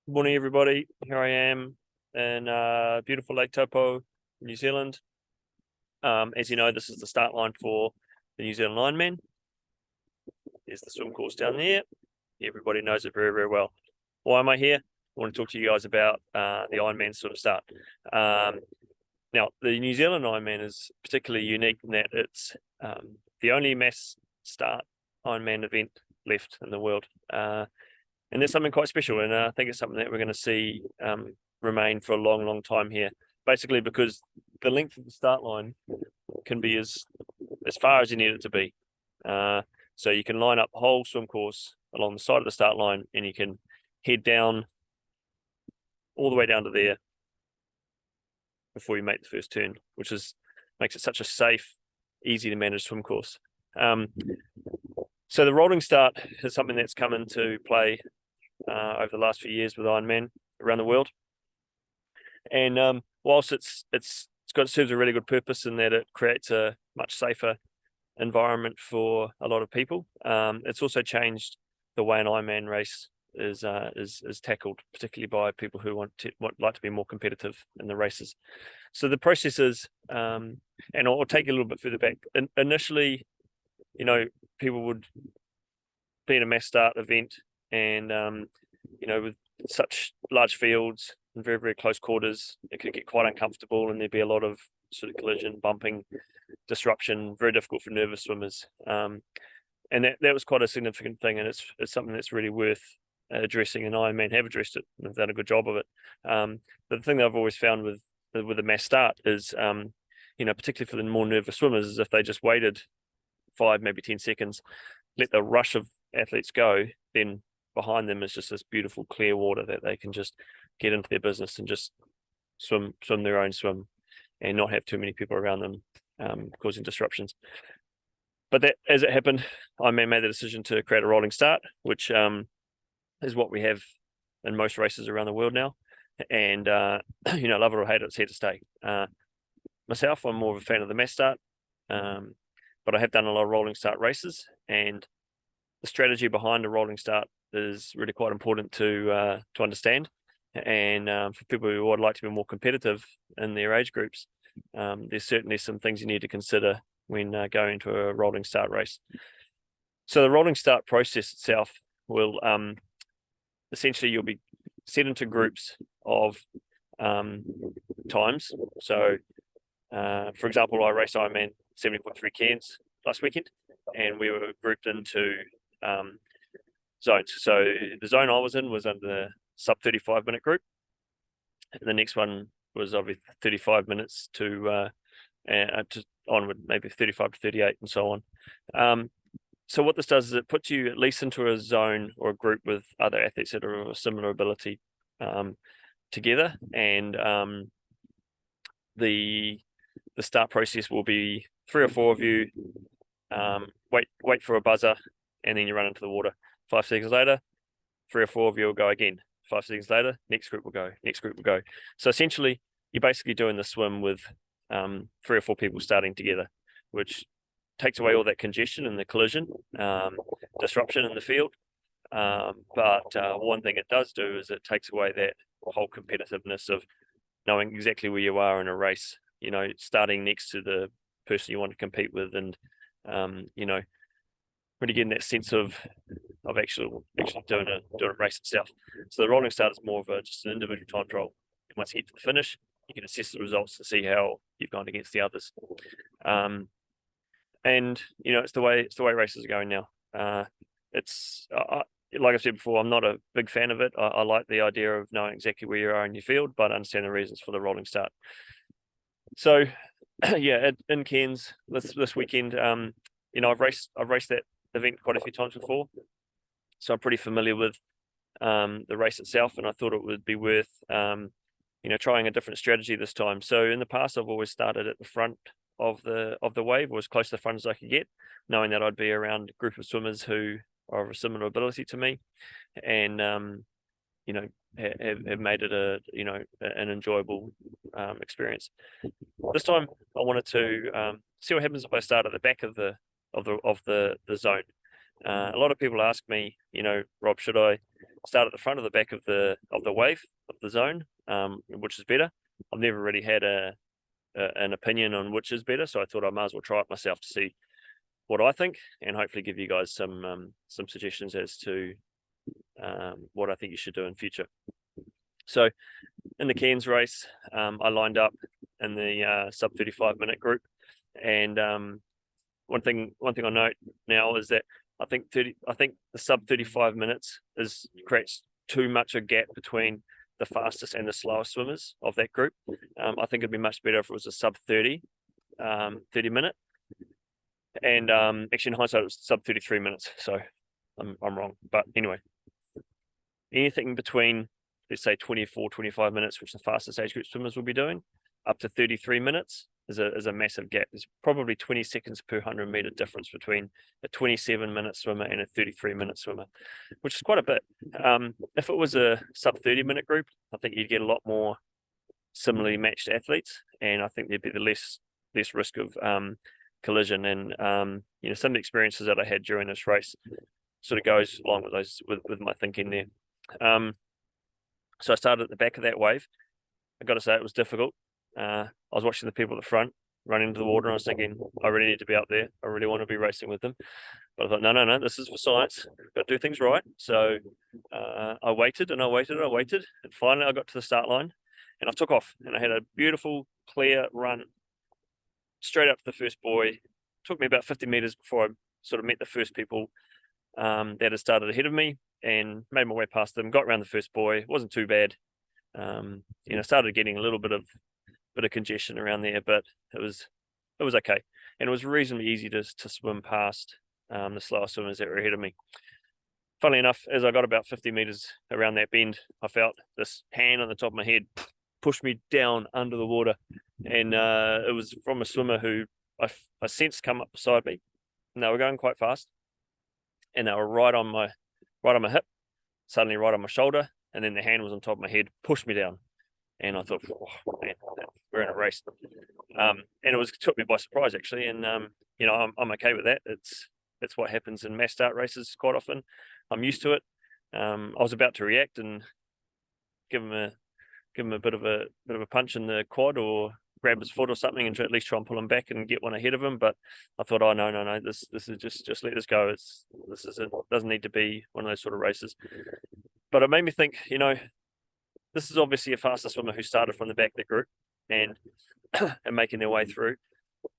Good morning, everybody. Here I am in beautiful Lake Taupo, New Zealand. As you know, this is the start line for the New Zealand Ironman. There's the swim course down there. Everybody knows it very, very well. Why am I here? I want to talk to you guys about the Ironman sort of start. Now, the New Zealand Ironman is particularly unique in that it's the only mass start Ironman event left in the world. And there's something quite special, and I think it's something that we're going to see remain for a long, long time here. Basically, because the length of the start line can be as far as you need it to be. So you can line up a whole swim course along the side of the start line, and you can head down all the way down to there before you make the first turn, which makes it such a safe, easy to manage swim course. So the rolling start is something that's come into play over the last few years with Ironman around the world. And whilst it's serves a really good purpose in that it creates a much safer environment for a lot of people, it's also changed the way an Ironman race is tackled, particularly by people who like to be more competitive in the races. So the process is, and I'll take you a little bit further back. Initially, people would be in a mass start event, and with such large fields and very, very close quarters, it could get quite uncomfortable, and there'd be a lot of sort of collision, bumping, disruption, very difficult for nervous swimmers. And that was quite a significant thing, and it's something that's really worth addressing, and Ironman have addressed it and have done a good job of it. But the thing that I've always found with a mass start is, particularly for the more nervous swimmers, is if they just waited 5, maybe 10 seconds, let the rush of athletes go, then behind them is just this beautiful clear water that they can just get into their business and just swim their own swim and not have too many people around them causing disruptions. But that, as it happened, Ironman made the decision to create a rolling start, which is what we have in most races around the world now. And love it or hate it, it's here to stay. Myself, I'm more of a fan of the mass start, but I have done a lot of rolling start races, and the strategy behind a rolling start is really quite important to understand. And for people who would like to be more competitive in their age groups, there's certainly some things you need to consider when going into a rolling start race. So the rolling start process itself will essentially, you'll be set into groups of times. So for example, I raced Ironman 70.3 Cairns last weekend, and we were grouped into zones. So the zone I was in was under the sub 35-minute group, and the next one was obviously 35 minutes to onward, maybe 35 to 38, and so on. So what this does is it puts you at least into a zone or a group with other athletes that are of a similar ability together, and the start process will be 3 or 4 of you wait for a buzzer, and then you run into the water. 5 seconds later, 3 or 4 of you will go again. 5 seconds later, next group will go, next group will go. So essentially, you're basically doing the swim with 3 or 4 people starting together, which takes away all that congestion and the collision, disruption in the field. But one thing it does do is it takes away that whole competitiveness of knowing exactly where you are in a race, starting next to the person you want to compete with, and really getting that sense of actually doing a race itself. So the rolling start is more of just an individual time trial. And once you get to the finish, you can assess the results to see how you've gone against the others. And it's the way races are going now. It's like I said before, I'm not a big fan of it. I like the idea of knowing exactly where you are in your field, but I understand the reasons for the rolling start. So yeah, in Cairns this weekend, I've raced that event quite a few times before, so I'm pretty familiar with the race itself, and I thought it would be worth trying a different strategy this time. So in the past, I've always started at the front of the wave, or as close to the front as I could get, knowing that I'd be around a group of swimmers who are of a similar ability to me, and have made it an enjoyable experience. This time, I wanted to see what happens if I start at the back of the zone. A lot of people ask me, Rob, should I start at the front or the back of the wave of the zone, which is better? I've never really had an opinion on which is better, so I thought I might as well try it myself to see what I think, and hopefully give you guys some suggestions as to what I think you should do in future. So in the Cairns race, I lined up in the sub 35-minute group, and one thing I note now is that I think the sub 35 minutes creates too much a gap between the fastest and the slowest swimmers of that group. I think it'd be much better if it was a sub 30 minute. And actually, in hindsight, it was sub 33 minutes. So I'm wrong. But anyway, anything between, let's say, 24, 25 minutes, which the fastest age group swimmers will be doing, up to 33 minutes is a massive gap. There's probably 20 seconds per 100-meter difference between a 27-minute swimmer and a 33-minute swimmer, which is quite a bit. If it was a sub 30-minute group, I think you'd get a lot more similarly matched athletes, and I think there'd be the less risk of collision. And some of the experiences that I had during this race sort of goes along with those with my thinking there. So I started at the back of that wave. I got to say, it was difficult. I was watching the people at the front running into the water, and I was thinking, I really need to be up there. I really want to be racing with them. But I thought, no, this is for science. Got to do things right. So I waited and I waited and I waited. And finally I got to the start line and I took off, and I had a beautiful, clear run straight up to the first buoy. It took me about 50 meters before I sort of met the first people that had started ahead of me, and made my way past them, got around the first buoy. It wasn't too bad. Started getting a little bit of congestion around there, but it was okay, and it was reasonably easy to swim past the slower swimmers that were ahead of me. Funnily enough, as I got about 50 meters around that bend, I felt this hand on the top of my head push me down under the water, and it was from a swimmer who I sensed come up beside me, and they were going quite fast, and they were right on my hip, suddenly right on my shoulder, and then the hand was on top of my head, pushed me down. And I thought, oh, man, we're in a race. And it took me by surprise, actually. And, I'm okay with that. It's what happens in mass start races quite often. I'm used to it. I was about to react and give him a bit of a punch in the quad, or grab his foot or something, and at least try and pull him back and get one ahead of him. But I thought, oh, no, this is just let this go. It doesn't need to be one of those sort of races. But it made me think, this is obviously a faster swimmer who started from the back of the group and making their way through.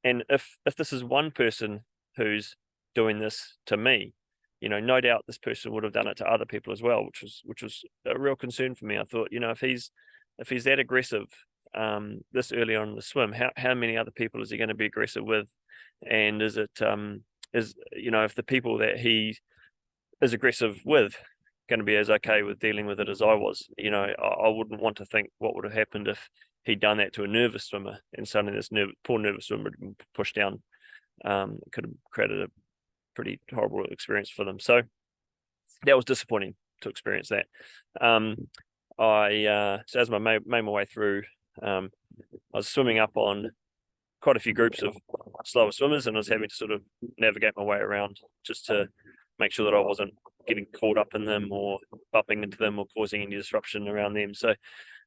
And if this is one person who's doing this to me, no doubt this person would have done it to other people as well, which was a real concern for me. I thought, if he's that aggressive this early on in the swim, how many other people is he going to be aggressive with? And is it if the people that he is aggressive with going to be as okay with dealing with it as I was? I wouldn't want to think what would have happened if he'd done that to a nervous swimmer, and suddenly this poor nervous swimmer would been pushed down. It could have created a pretty horrible experience for them. So that was disappointing to experience that. So as I made my way through, I was swimming up on quite a few groups of slower swimmers, and I was having to sort of navigate my way around just to make sure that I wasn't getting caught up in them or bumping into them or causing any disruption around them. So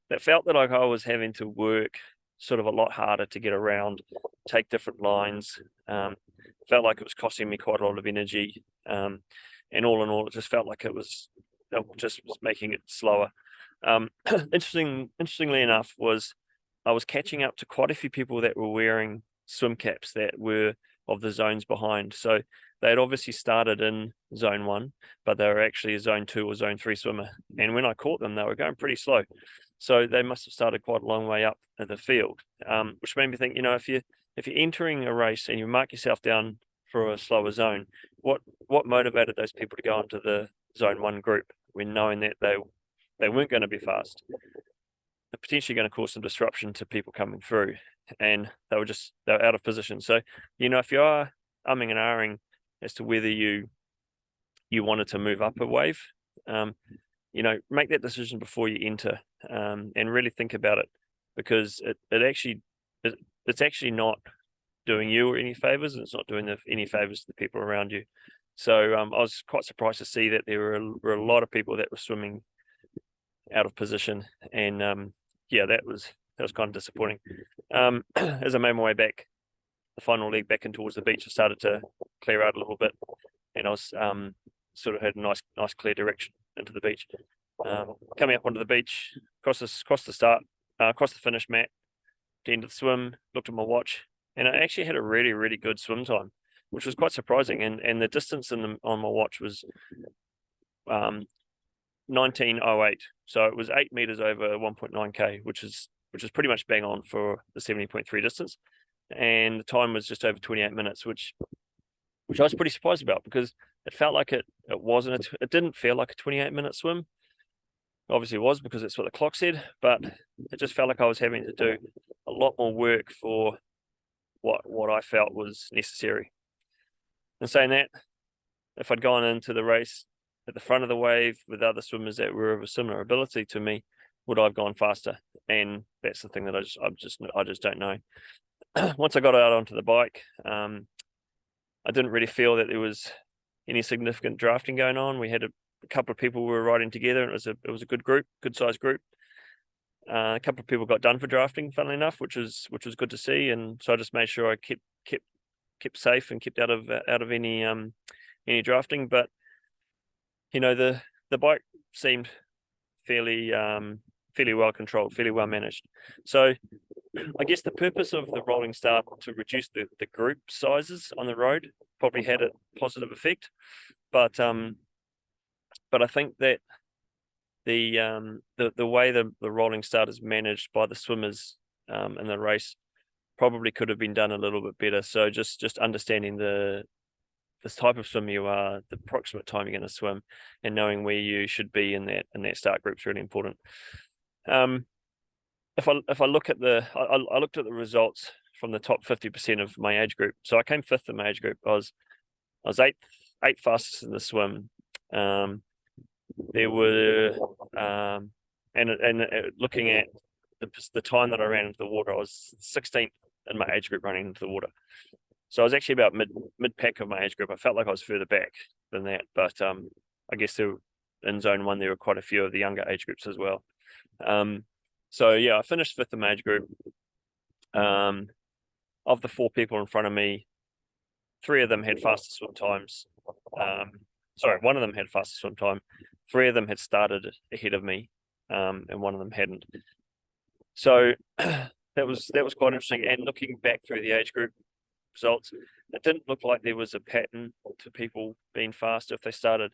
that felt that like I was having to work sort of a lot harder to get around, take different lines. Felt like it was costing me quite a lot of energy. And all in all, it just felt like it was making it slower. Interestingly enough, I was catching up to quite a few people that were wearing swim caps that were of the zones behind. So they had obviously started in zone 1, but they were actually a zone 2 or zone 3 swimmer. And when I caught them, they were going pretty slow. So they must have started quite a long way up in the field, which made me think, if you're entering a race and you mark yourself down for a slower zone, what motivated those people to go into the zone 1 group when knowing that they weren't going to be fast? They're potentially going to cause some disruption to people coming through, and they were out of position. So, if you are umming and ahhing as to whether you wanted to move up a wave, make that decision before you enter, and really think about it, because it's actually not doing you any favors, and it's not doing any favors to the people around you. So I was quite surprised to see that there were a lot of people that were swimming out of position, and yeah, that was kind of disappointing. As I made my way back, the final leg back in towards the beach, I started to clear out a little bit, and I was sort of had a nice clear direction into the beach. Coming up onto the beach, across the start, across the finish mat, the end of the swim, looked at my watch, and I actually had a really good swim time, which was quite surprising. And the distance on my watch was 19:08, so it was 8 meters over 1.9k, which is pretty much bang on for the 70.3 distance, and the time was just over 28 minutes, which I was pretty surprised about, because it felt like it didn't feel like a 28-minute swim. Obviously it was, because it's what the clock said, but it just felt like I was having to do a lot more work for what I felt was necessary. And saying that, if I'd gone into the race at the front of the wave with other swimmers that were of a similar ability to me, would I have gone faster? And that's the thing that I just don't know. Once I got out onto the bike, I didn't really feel that there was any significant drafting going on. We had a couple of people who were riding together, and it was a good group, good sized group. A couple of people got done for drafting, funnily enough, which was good to see. And so I just made sure I kept safe and kept out of any drafting. But you know, the bike seemed fairly well controlled, fairly well managed. So I guess the purpose of the rolling start to reduce the group sizes on the road probably had a positive effect, but I think that the way the rolling start is managed by the swimmers in the race probably could have been done a little bit better. So just understanding this type of swim you are, the approximate time you're going to swim, and knowing where you should be in that start group is really important. If I look at I looked at the results from the top 50% of my age group. So I came fifth in my age group. I was eighth fastest in the swim. There were looking at the time that I ran into the water, I was 16th in my age group running into the water. So I was actually about mid pack of my age group. I felt like I was further back than that, but I guess in zone 1 there were quite a few of the younger age groups as well. So yeah, I finished fifth in my age group. Of the 4 people in front of me, 3 of them had faster swim times. Sorry, 1 of them had faster swim time. 3 of them had started ahead of me, and 1 of them hadn't. So that was quite interesting. And looking back through the age group results, it didn't look like there was a pattern to people being faster if they started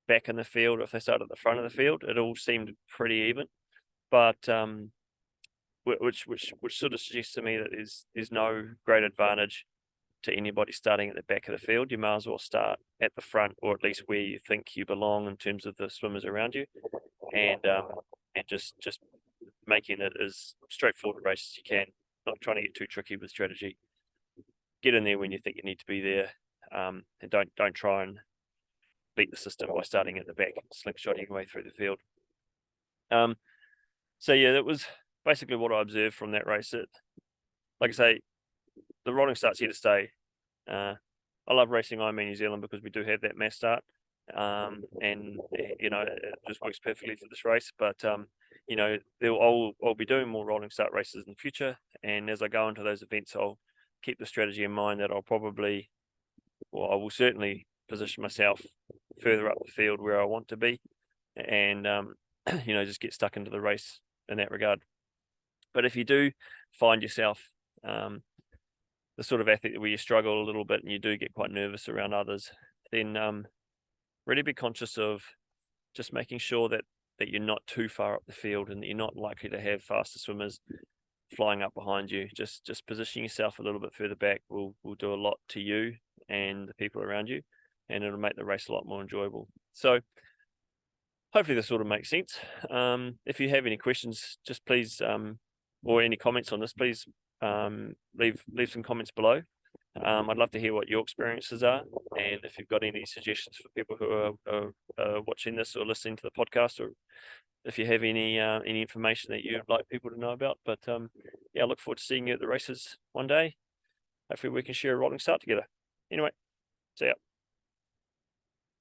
back in the field, or if they started at the front of the field. It all seemed pretty even, but which sort of suggests to me that there's no great advantage to anybody starting at the back of the field. You might as well start at the front, or at least where you think you belong in terms of the swimmers around you, and just making it as straightforward a race as you can, not trying to get too tricky with strategy. Get in there when you think you need to be there, and don't try and beat the system by starting at the back, slingshotting your way through the field. So yeah, that was basically what I observed from that race. Like I say, the rolling start's here to stay. I love racing Ironman New Zealand because we do have that mass start, and you know, it just works perfectly for this race. But you know, I'll be doing more rolling start races in the future, and as I go into those events, I'll keep the strategy in mind that I will certainly position myself further up the field where I want to be, and you know, just get stuck into the race in that regard. But if you do find yourself the sort of athlete where you struggle a little bit and you do get quite nervous around others, then really be conscious of just making sure that you're not too far up the field, and that you're not likely to have faster swimmers flying up behind you. Just positioning yourself a little bit further back will do a lot to you and the people around you, and it'll make the race a lot more enjoyable. So hopefully this sort of makes sense. If you have any questions, just please or any comments on this, please leave some comments below. I'd love to hear what your experiences are, and if you've got any suggestions for people who are watching this or listening to the podcast, or if you have any information that you'd like people to know about. But yeah, I look forward to seeing you at the races one day. Hopefully we can share a rolling start together. Anyway, see ya.